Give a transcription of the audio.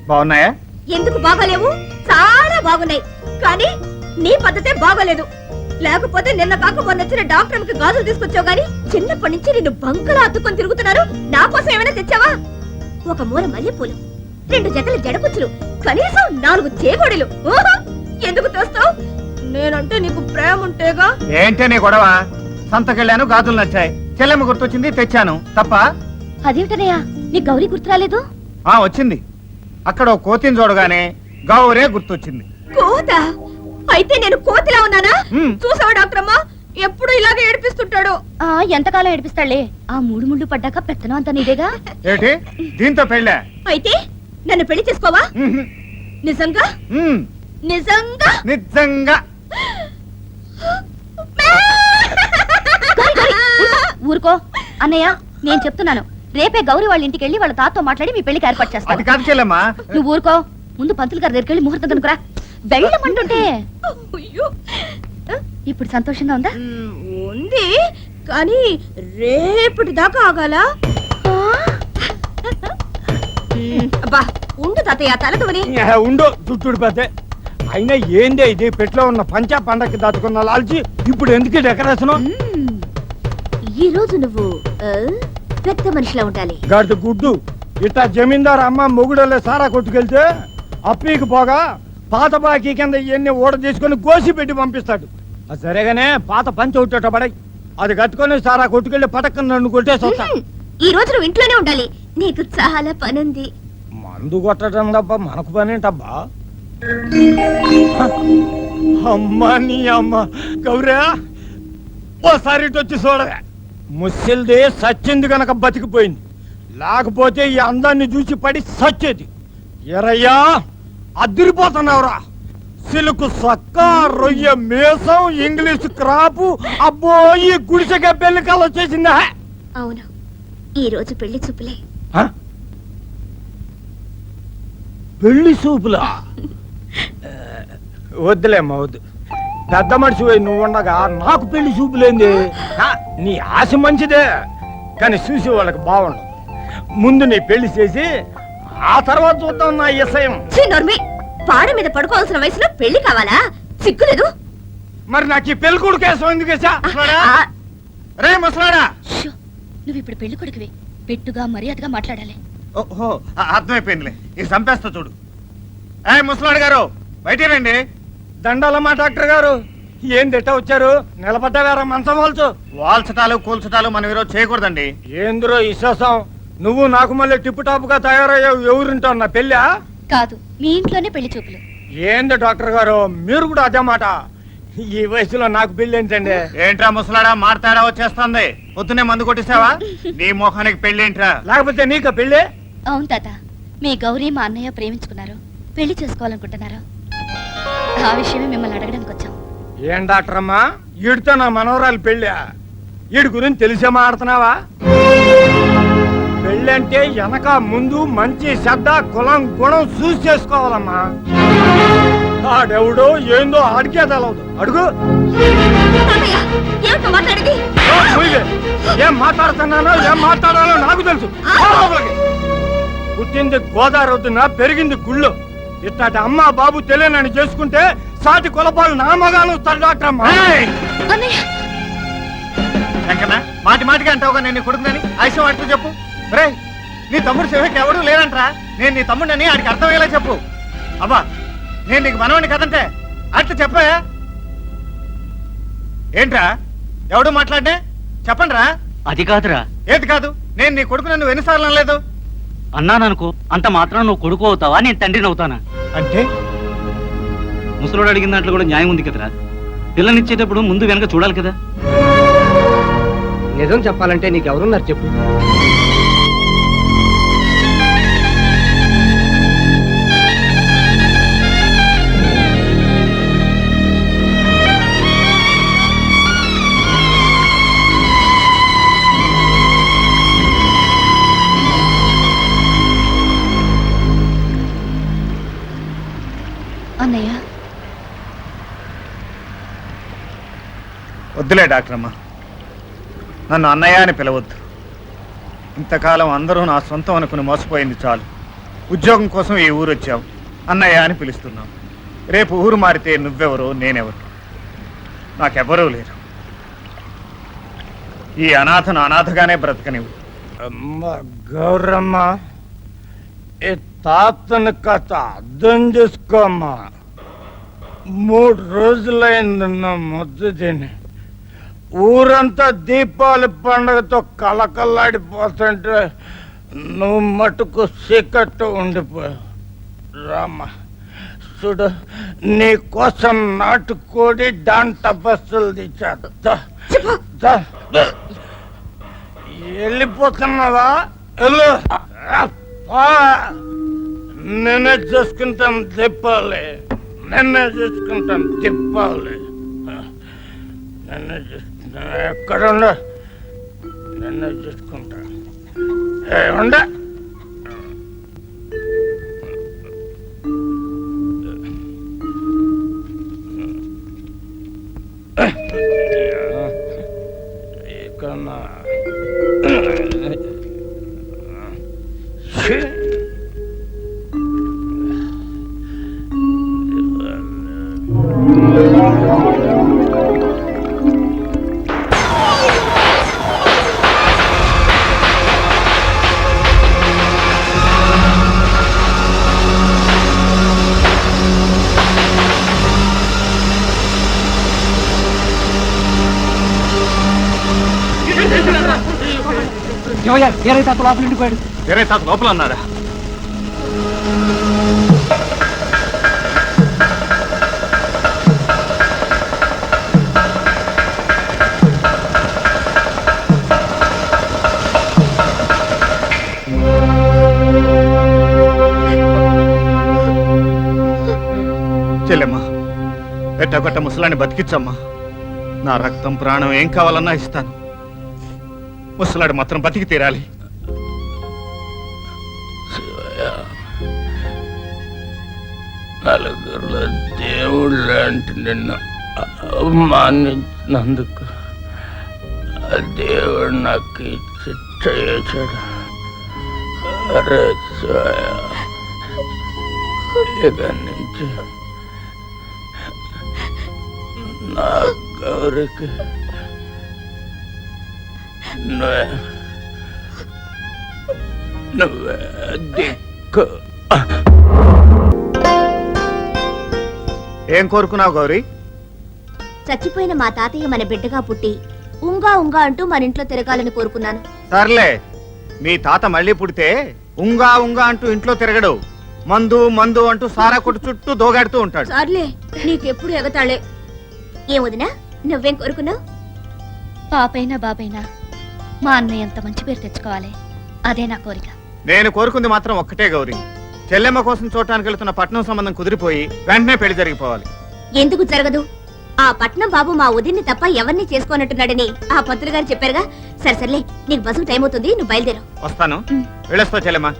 బాగున్నాయా? ఎందుకు బాగోలేవు? చాలా బాగున్నాయి. కానీ నీ పద్ధతే బాగోలేదు. లేకపోతే నిన్న కాక మొన్న వచ్చిన డాక్టర్ కి గాజులు తీసుకొచ్చావు గాని చిన్నప్పటి నుంచి నిన్ను బంకలా అత్తుకొని తిరుగుతున్నారు. నా కోసం ఏమైనా తెచ్చావా? ఒక మూల మల్లెపూలు, 2 జతల జడపుచ్చులు, కనీసం 4 చేగోడలు. ఎందుకు తెస్తావు? నేనంటే నీకు ప్రేమ ఉంటేగా. ఏంటే నీ గొడవ? సంతకెళ్ళాను, గాజులు నచ్చాయి, చెల్లెమ్మ గుర్తొచ్చింది, తెచ్చాను. తప్ప? అదేమిటనయ్యా, నీ గౌరీ గుర్తు రాలేదు? వచ్చింది. అక్కడ ఓ కోతిని చూడగానే గౌరే గుర్తొచ్చింది. కోత? అయితే నేను కోతిలా ఉన్నానా? చూసావా డాక్టర్ అమ్మా, ఎప్పుడు ఇలాగే ఏడిపిస్తుంటాడు. ఎంతకాలం ఏడిపిస్తాడులే. ఆ 3 ముళ్ళు పడ్డాక పెత్తనం అంతా నీదేగా. ఏంటి దీంతో పెళ్ళా? అయితే నన్ను పెళ్లి చేసుకోవా? నిజంగా? నిజంగా? నిజంగా. ఊరుకో అన్నయ్య, నేను చెప్తున్నాను. రేపే గౌరీ వాళ్ళ ఇంటికి వెళ్ళి వాళ్ళ తాతతో మాట్లాడి మీ పెళ్లికి ఏర్పాటు చేస్తాను. అది కాదు చెల్లెమ్మా. నువ్వు ఊరుకో. ముందు పంతులు గారి దగ్గరికి వెళ్ళి ముహూర్తం కనుకురా. వెళ్ళమంటుంటే. ఇప్పుడు సంతోషంగా ఉందా? ఉంది, కానీ రేపటి దాకా ఆగాల. అబ్బా ఉండు తాతయ్య, తలదువని ఉండు చుట్టూడిపోతే. అయినా ఏందే ఇది? పెట్లో ఉన్న పంచా పండక్కి దాచుకున్న లాల్చి ఇప్పుడు ఎందుకు డెకరేషన్? ఈ రోజు నువ్వు పెద్ద మనిషిలా ఉండాలి. గడ్డు గుడ్డు ఇట్లా జమీందారు అమ్మ మొగుడలే సారా కొట్టుకెళ్తే అప్పీకి పోగా పాత బాకీ కింద ఇవన్నీ ఓడ తీసుకుని కోసి పెట్టి పంపిస్తాడు. అది సరేగానే పాత పంచ ఒకట పడాయి, అది కట్టుకొని సారా కొట్టుకెళ్ళి పటక్కన నన్ను కొట్టేసి వస్తా. ఈ రోజు నువ్వు ఇంట్లోనే ఉండాలి, నీకు చాలా పనుంది. మందు కొట్టడం తప్ప మనకు పనేంటబ్బా? అమ్మా నీ అమ్మ గౌరా, ఓసారి ఇటు వచ్చి చూడవే. ముస్సిల్దే సచ్చింది గనక బతికిపోయింది, లేకపోతే ఈ అందాన్ని చూసి పడి సచ్చేది. ఎరయ్యా అదిరిపోతున్నావురా. సిలుకు సక్క, రొయ్య మేసం, ఇంగ్లీష్ క్రాపు, అబ్బో ఈ గుడిసెగా పెళ్లి కాలు వచ్చేసిందా? అవును, ఈ రోజు పెళ్లి చూపులే. పెళ్లి చూపులా? వద్దులేమ్మా వద్దు. పెద్ద మనిషి నువ్వు ఉండగా నాకు పెళ్లి చూపులేంది? నీ ఆశ మంచిదే, కానీ చూసి వాళ్ళకి బాగుండదు. ముందు నీ పెళ్లి చేసి ఆ తర్వాత చూద్దాం నా ఇసయం. పాడ మీద పడుకోవాల్సిన వయసులో పెళ్లి కావాలా? సిగ్గులేదు? మరి నాకు ఈ పెళ్లి కొడుకు కేసం ఎందుకు? రే ముసలాడా, నువ్వు ఇప్పుడు పెళ్లి కొడుకువి, పెట్టుగా మర్యాదగా మాట్లాడాలి. ఓహో అర్థమైపోయిందిలే, ఇది చంపేస్తా చూడు. ముసలాడు గారు బయట రండి. దండాలమ్మా డాక్టర్ గారు. ఏం తిట్ట వచ్చారు? నిలబడ్డావారా మంచం వాల్చు? వాల్చటాలు కూల్చటాలు మనం ఈరోజు చేయకూడదండి. ఏంద్రో విశ్వాసం? నువ్వు నాకు మళ్ళీ టిప్పు టాప్ గా తయారయ్యావు. ఎవరింటావు? నా పెళ్ళా? కాదు, మీ ఇంట్లోనే పెళ్లి చూపులు. ఏంది డాక్టర్ గారు, మీరు కూడా అదే మాట? ఈ వయసులో నాకు పెళ్లి ఏంటండి? ఏంట్రా ముసలాడా, మాట్లాడా వచ్చేస్తుంది. పొద్దునే మందు కొట్టిస్తావా? నీ మొహానికి పెళ్లి ఏంట్రా? లేకపోతే నీకు పెళ్ళి? అవును తాత, మీ గౌరీ మా అన్నయ్య ప్రేమించుకున్నారు, పెళ్లి చేసుకోవాలనుకుంటున్నారు. ఆ విషయమే మిమ్మల్ని అడగడానికి వచ్చాం. ఏం డాక్టర్ అమ్మా, ఈడితో నా మనవరాలు పెళ్ళి? ఈడి గురించి తెలిసే మాడుతున్నావా? పెళ్ళంటే వెనక ముందు మంచి శ్రద్ధ కులం గుణం చూసి చేసుకోవాలమ్మా. ఆడెవడో ఏందో ఆడికే తెలవదు. అడుగు. ఏం మాట్లాడుతున్నానో ఏం మాట్లాడాలో నాకు తెలుసు. పుట్టింది గోదావరి వద్దున, పెరిగింది గుళ్ళు. ఇట్లాంటి అమ్మ బాబు తెలియనని చేసుకుంటే సాటి కులపాలు నా మగాను డాక్టర్ అమ్మా. మాటి మాటిగా అంటావుగా నేను నీ కొడుకునని. ఐశ్వం అడుగు చెప్పు. రే, నీ తమ్ముడు శివకి ఎవడూ లేరంట్రా. నేను నీ తమ్ముడని ఆడికి అర్థమయ్యేలా చెప్పు. అబ్బా, నేను నీకు మనవని కదంటే అట్లా చెప్పా. ఏంట్రా ఎవడు మాట్లాడినే? చెప్పండి రా. అది కాదురా. ఏది కాదు? నేను నీ కొడుకు నన్ను ఎన్నిసార్లు అనలేదు? అన్నాననుకో, అంత మాత్రం నువ్వు కొడుకు అవుతావా, నేను తండ్రిని అవుతానా? అంటే ముసలోడు అడిగిన దాంట్లో కూడా న్యాయం ఉంది కదరా. పిల్లనిచ్చేటప్పుడు ముందు వెనక చూడాలి కదా. నిజం చెప్పాలంటే నీకెవరున్నారు చెప్పు? అన్నయ్య, వద్దులే డాక్టర్ అమ్మా, నన్ను అన్నయ్య అని పిలవద్దు. ఇంతకాలం అందరూ నా సొంతం అనుకుని మోసపోయింది చాలు. ఉద్యోగం కోసం ఈ ఊరు వచ్చావు, అన్నయ్య అని పిలుస్తున్నావు. రేపు ఊరు మారితే నువ్వెవరో నేనెవరు, నాకెవరూ లేరు. ఈ అనాథను అనాథగానే బ్రతకనివ్వు. అమ్మ గౌరమ్మ, ఈ తాతని కథ అర్థం చేసుకోమ్మా. 3 రోజులైంది నా ముద్దు తిని. ఊరంతా దీపావళి పండుగతో కలకల్లాడిపోతుంటే నువ్వు మటుకు చీకట్టు ఉండిపోయావు. రామ్మా చూడు, నీ కోసం నాటుకోడి దాని తపస్సులు తెచ్చా. వెళ్ళిపోతున్నావా? వెళ్ళు. నేనే చూసుకుంటాను తిప్పాలి, నేనే చూసుకుంటాను తిప్పాలి, నేనే చూసుకుంటాను. ఎక్కడుండ నేనే చూసుకుంటాను. ఉండ కన్నా ఏరైతే అతను లోపల ఉండిపోయాడు. వేరే తాత లోపల అన్నారా? చెల్లెమ్మా, ఎట్టగొట్ట ముసలాన్ని బతికించమ్మా. నా రక్తం ప్రాణం ఏం కావాలన్నా ఇస్తాను. ముసలాడు మాత్రం బతికి తీరాలి. నలుగురులో దేవుళ్ళు లాంటి నిన్ను అవమానించినందుకు ఆ దేవుడు నాకు ఈ శిక్ష చేశాడు. అరే శివయ్య, ఇక నుంచి నా గౌరికి నువ్వే దిక్కు. ఏం కోరుకున్నావు గౌరీ? చచ్చిపోయిన మా తాతయ్య మన బిడ్డగా పుట్టి ఉంగా ఉంగా అంటూ మన ఇంట్లో తిరగాలని కోరుకున్నాను. సర్లే, మీ తాత మళ్ళీ పుడితే ఉంగా ఉంగా అంటూ ఇంట్లో తిరగడు. మందు మందు అంటూ సారా కొట్టు చుట్టూ దోగాడుతూ ఉంటాడు. సర్లే, నీకెప్పుడు ఎగతాళే. ఏమొదినా, నువ్వేం కోరుకున్నావు? పాపైనా బాబైనా మా అన్నయ్య ఎంత మంచి పేరు తెచ్చుకోవాలి, అదే నా కోరిక. నేను కోరుకుంది మాత్రం ఒక్కటే గౌరీ, చెల్లెమ్మ కోసం చూడటానికి వెళ్తున్న పట్నం సంబంధం కుదిరిపోయి వెంటనే పెళ్లి జరిగిపోవాలి. ఎందుకు జరగదు? ఆ పట్నం బాబు మా ఉదిన్ని తప్ప ఎవరిని చేసుకోనట్టున్నాడని ఆ పంతులు గారు చెప్పారుగా. సరే సర్లే, నీకు బస్సు టైం అవుతుంది, నువ్వు బయలుదేరు. వస్తాను, వెళ్ళొస్తా చెల్లెమ్మ.